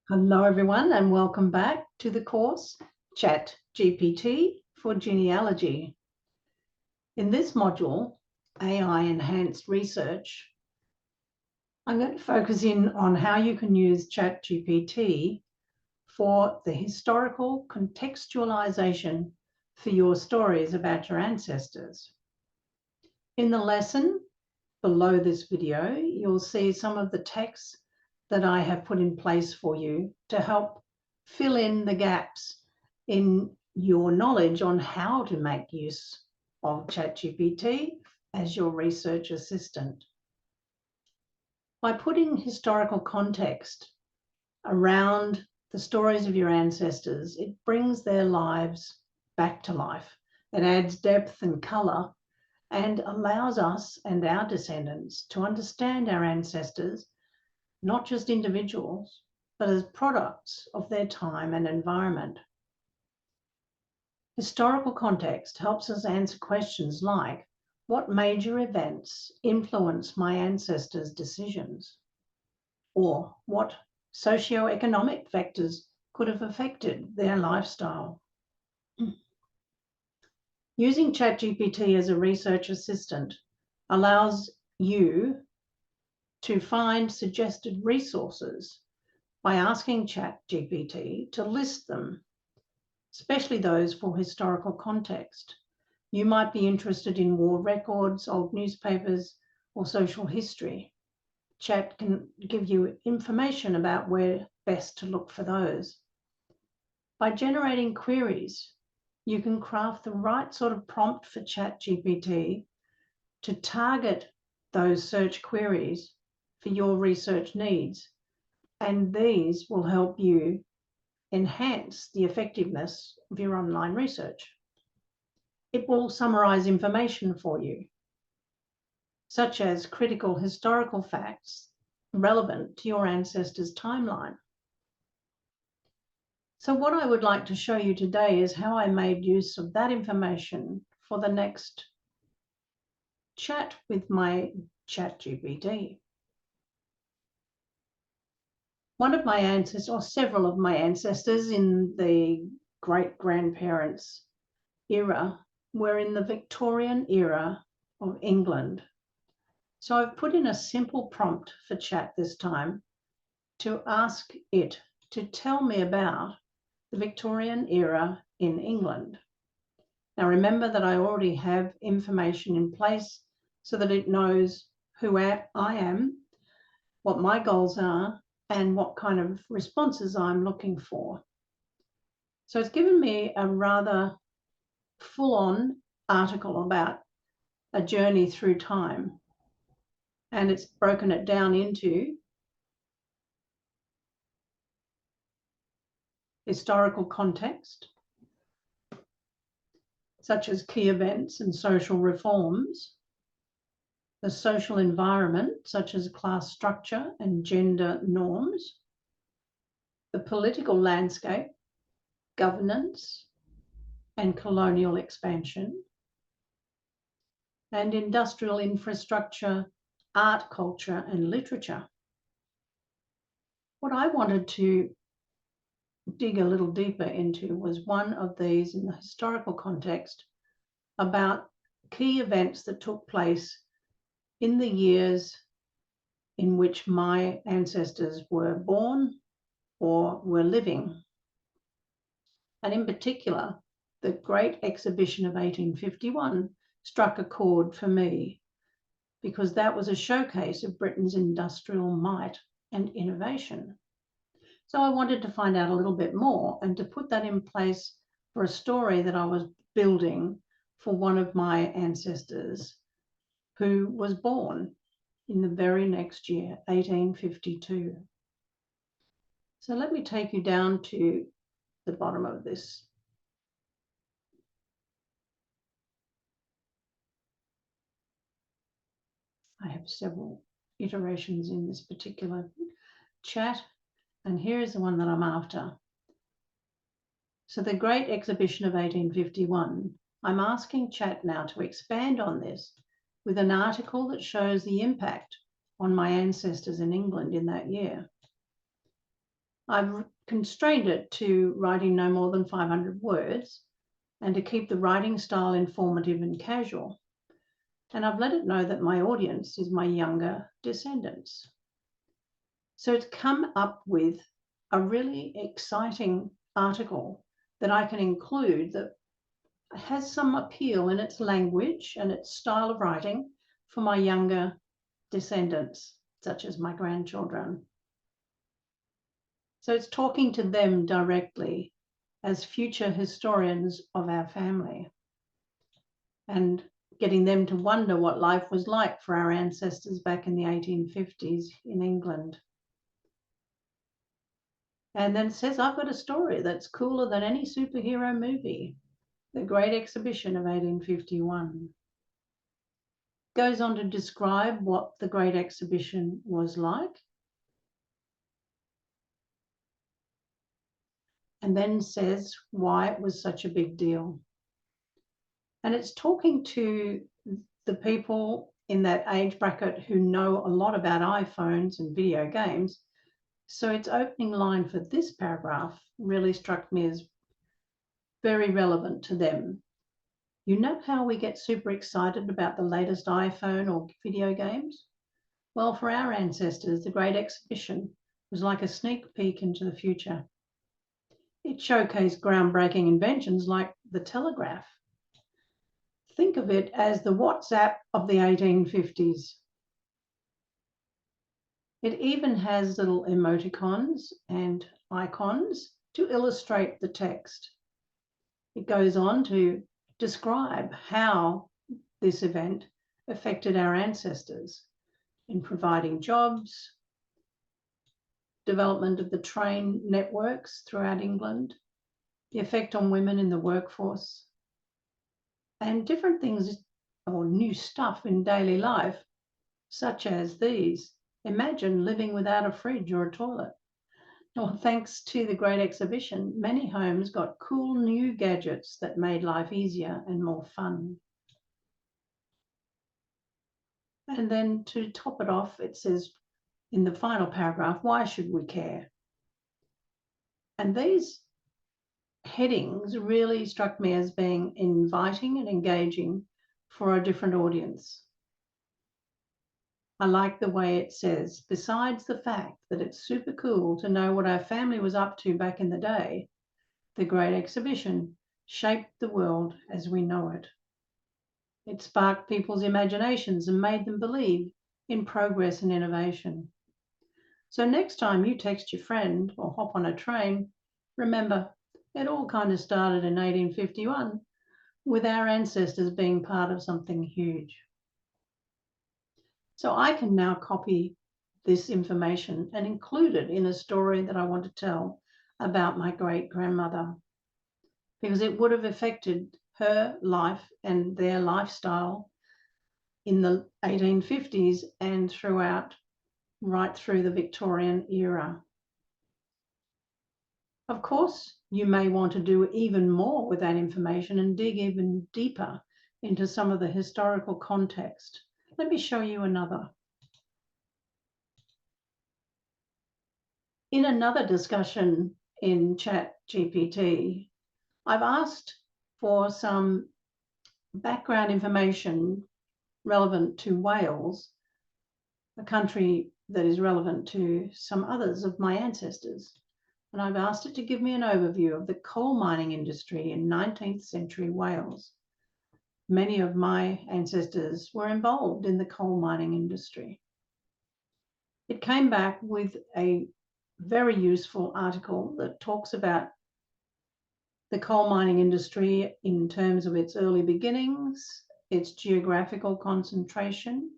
Hello everyone and welcome back to the course Chat GPT for Genealogy. In this module, AI Enhanced Research, I'm going to focus in on how you can use Chat GPT for the historical contextualization for your stories about your ancestors. In the lesson below this video, you'll see some of the text that I have put in place for you to help fill in the gaps in your knowledge on how to make use of ChatGPT as your research assistant. By putting historical context around the stories of your ancestors, it brings their lives back to life. It adds depth and colour and allows us and our descendants to understand our ancestors not just individuals, but as products of their time and environment. Historical context helps us answer questions like, what major events influenced my ancestors' decisions? Or what socio-economic factors could have affected their lifestyle? Using ChatGPT as a research assistant allows you to find suggested resources by asking ChatGPT to list them, especially those for historical context. You might be interested in war records, old newspapers, or social history. Chat can give you information about where best to look for those. By generating queries, you can craft the right sort of prompt for ChatGPT to target those search queries for your research needs, and these will help you enhance the effectiveness of your online research. It will summarize information for you, such as critical historical facts relevant to your ancestors' timeline. So what I would like to show you today is how I made use of that information for the next chat with my ChatGPT. One of my ancestors, or several of my ancestors in the great-grandparents' era, were in the Victorian era of England. So I've put in a simple prompt for chat this time to ask it to tell me about the Victorian era in England. Now remember that I already have information in place so that it knows who I am, what my goals are, and what kind of responses I'm looking for. So it's given me a rather full-on article about a journey through time, and it's broken it down into historical context, such as key events and social reforms, the social environment, such as class structure and gender norms, the political landscape, governance and colonial expansion, and industrial infrastructure, art, culture, and literature. What I wanted to dig a little deeper into was one of these in the historical context about key events that took place in the years in which my ancestors were born or were living. And in particular, the Great Exhibition of 1851 struck a chord for me because that was a showcase of Britain's industrial might and innovation. So I wanted to find out a little bit more and to put that in place for a story that I was building for one of my ancestors who was born in the very next year, 1852. So let me take you down to the bottom of this. I have several iterations in this particular chat, and here is the one that I'm after. So the Great Exhibition of 1851, I'm asking chat now to expand on this with an article that shows the impact on my ancestors in England in that year. I've constrained it to writing no more than 500 words and to keep the writing style informative and casual. And I've let it know that my audience is my younger descendants. So it's come up with a really exciting article that I can include that has some appeal in its language and its style of writing for my younger descendants, such as my grandchildren. So it's talking to them directly as future historians of our family and getting them to wonder what life was like for our ancestors back in the 1850s in England. And then it says, I've got a story that's cooler than any superhero movie, The Great Exhibition of 1851. Goes on to describe what the Great Exhibition was like, and then says why it was such a big deal. And it's talking to the people in that age bracket who know a lot about iPhones and video games. So its opening line for this paragraph really struck me as very relevant to them. You know how we get super excited about the latest iPhone or video games? Well, for our ancestors, the Great Exhibition was like a sneak peek into the future. It showcased groundbreaking inventions like the telegraph. Think of it as the WhatsApp of the 1850s. It even has little emoticons and icons to illustrate the text. It goes on to describe how this event affected our ancestors in providing jobs, development of the train networks throughout England, the effect on women in the workforce, and different things or new stuff in daily life, such as these. Imagine living without a fridge or a toilet. Well, thanks to the Great Exhibition, many homes got cool new gadgets that made life easier and more fun. And then to top it off, it says in the final paragraph, why should we care? And these headings really struck me as being inviting and engaging for a different audience. I like the way it says, besides the fact that it's super cool to know what our family was up to back in the day, the Great Exhibition shaped the world as we know it. It sparked people's imaginations and made them believe in progress and innovation. So next time you text your friend or hop on a train, remember, it all kind of started in 1851 with our ancestors being part of something huge. So I can now copy this information and include it in a story that I want to tell about my great-grandmother, because it would have affected her life and their lifestyle in the 1850s and throughout, right through the Victorian era. Of course, you may want to do even more with that information and dig even deeper into some of the historical context. Let me show you another. In another discussion in Chat GPT, I've asked for some background information relevant to Wales, a country that is relevant to some others of my ancestors. And I've asked it to give me an overview of the coal mining industry in 19th century Wales. Many of my ancestors were involved in the coal mining industry. It came back with a very useful article that talks about the coal mining industry in terms of its early beginnings, its geographical concentration,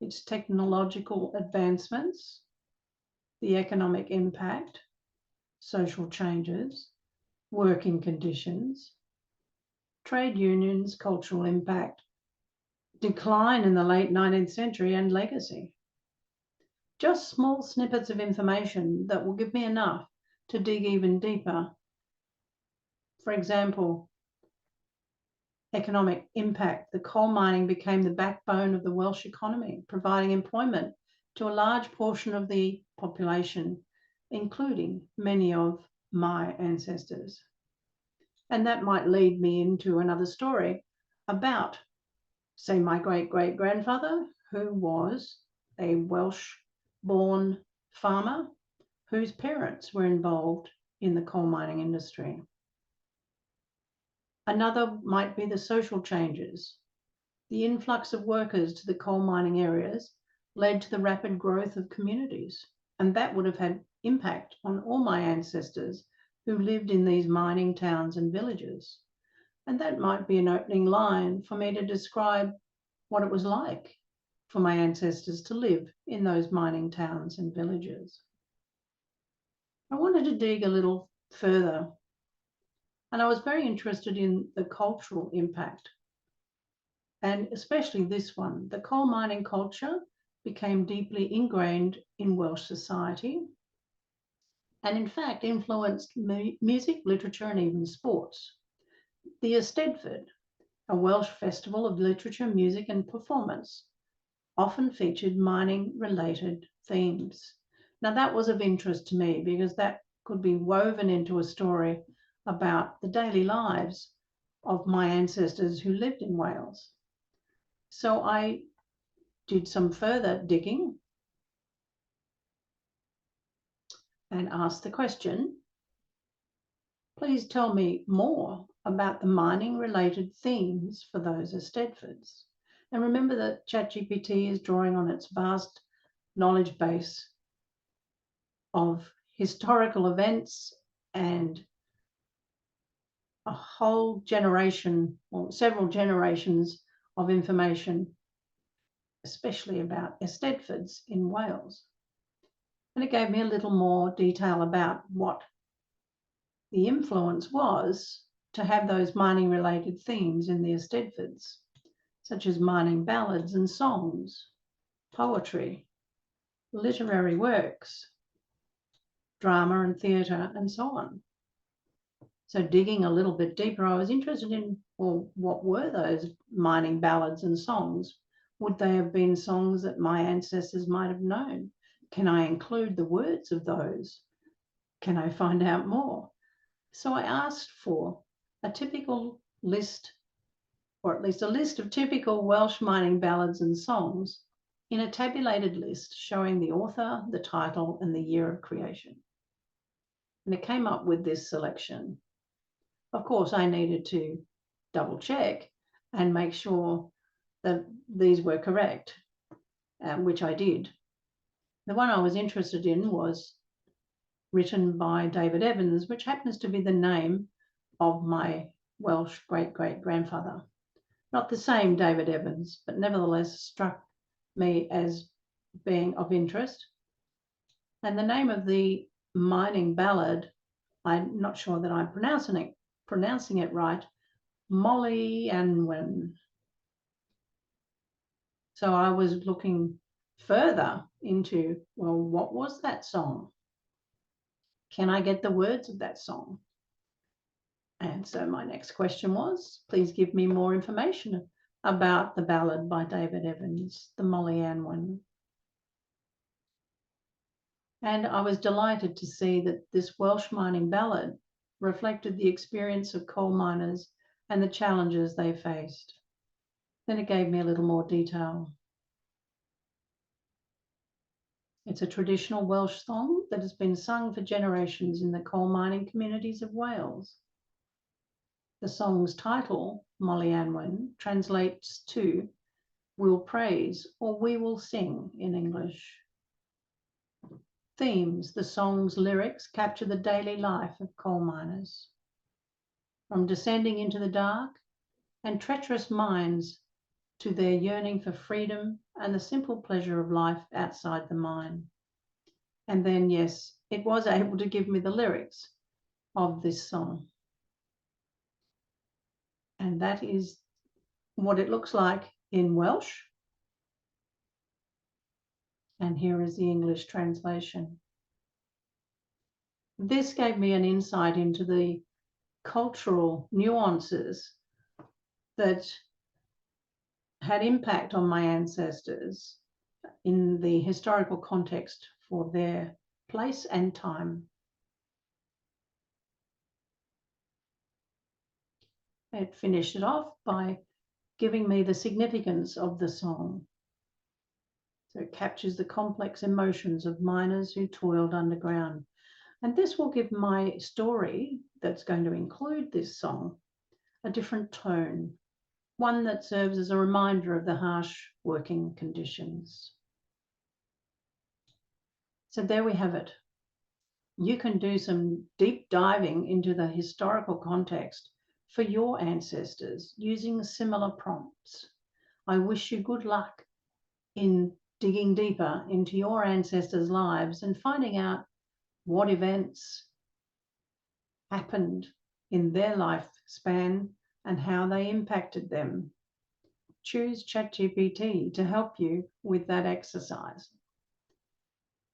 its technological advancements, the economic impact, social changes, working conditions, trade unions, cultural impact, decline in the late 19th century, and legacy. Just small snippets of information that will give me enough to dig even deeper. For example, economic impact. The coal mining became the backbone of the Welsh economy, providing employment to a large portion of the population. including many of my ancestors. And that might lead me into another story about, say, my great-great-grandfather, who was a Welsh-born farmer whose parents were involved in the coal mining industry. Another might be the social changes. The influx of workers to the coal mining areas led to the rapid growth of communities, and that would have had impact on all my ancestors who lived in these mining towns and villages. And that might be an opening line for me to describe what it was like for my ancestors to live in those mining towns and villages. I wanted to dig a little further, and I was very interested in the cultural impact, and especially this one. The coal mining culture became deeply ingrained in Welsh society, and in fact influenced music, literature, and even sports. The Eisteddfod, a Welsh festival of literature, music, and performance, often featured mining-related themes. Now, that was of interest to me because that could be woven into a story about the daily lives of my ancestors who lived in Wales. So I did some further digging and asked the question, please tell me more about the mining-related themes for those Eisteddfods. And remember that Chat GPT is drawing on its vast knowledge base of historical events and a whole generation or several generations of information, especially about Eisteddfods in Wales. And it gave me a little more detail about what the influence was to have those mining-related themes in the Eisteddfods, such as mining ballads and songs, poetry, literary works, drama and theatre, and so on. So digging a little bit deeper, I was interested in, well, what were those mining ballads and songs? Would they have been songs that my ancestors might have known? Can I include the words of those? Can I find out more? So I asked for a typical list, or at least a list of typical Welsh mining ballads and songs in a tabulated list showing the author, the title, and the year of creation. And it came up with this selection. Of course, I needed to double check and make sure that these were correct, which I did. The one I was interested in was written by David Evans, which happens to be the name of my Welsh great-great-grandfather. Not the same David Evans, but nevertheless struck me as being of interest. And the name of the mining ballad, I'm not sure that I'm pronouncing it right, Molly Anwen. So I was looking further into, well, what was that song? Can I get the words of that song? And so my next question was, please give me more information about the ballad by David Evans, the Molly Anwen. And I was delighted to see that this Welsh mining ballad reflected the experience of coal miners and the challenges they faced. Then it gave me a little more detail. It's a traditional Welsh song that has been sung for generations in the coal mining communities of Wales. The song's title, Molly Anwen, translates to "We'll praise" or "We will sing" in English. Themes: the song's lyrics capture the daily life of coal miners, from descending into the dark and treacherous mines to their yearning for freedom and the simple pleasure of life outside the mine. And then, yes, it was able to give me the lyrics of this song. And that is what it looks like in Welsh. And here is the English translation. This gave me an insight into the cultural nuances that had impact on my ancestors in the historical context for their place and time. It finished it off by giving me the significance of the song. So it captures the complex emotions of miners who toiled underground. And this will give my story that's going to include this song a different tone, one that serves as a reminder of the harsh working conditions. So there we have it. You can do some deep diving into the historical context for your ancestors using similar prompts. I wish you good luck in digging deeper into your ancestors' lives and finding out what events happened in their lifespan and how they impacted them. Choose Chat GPT to help you with that exercise.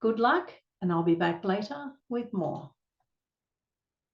Good luck, and I'll be back later with more.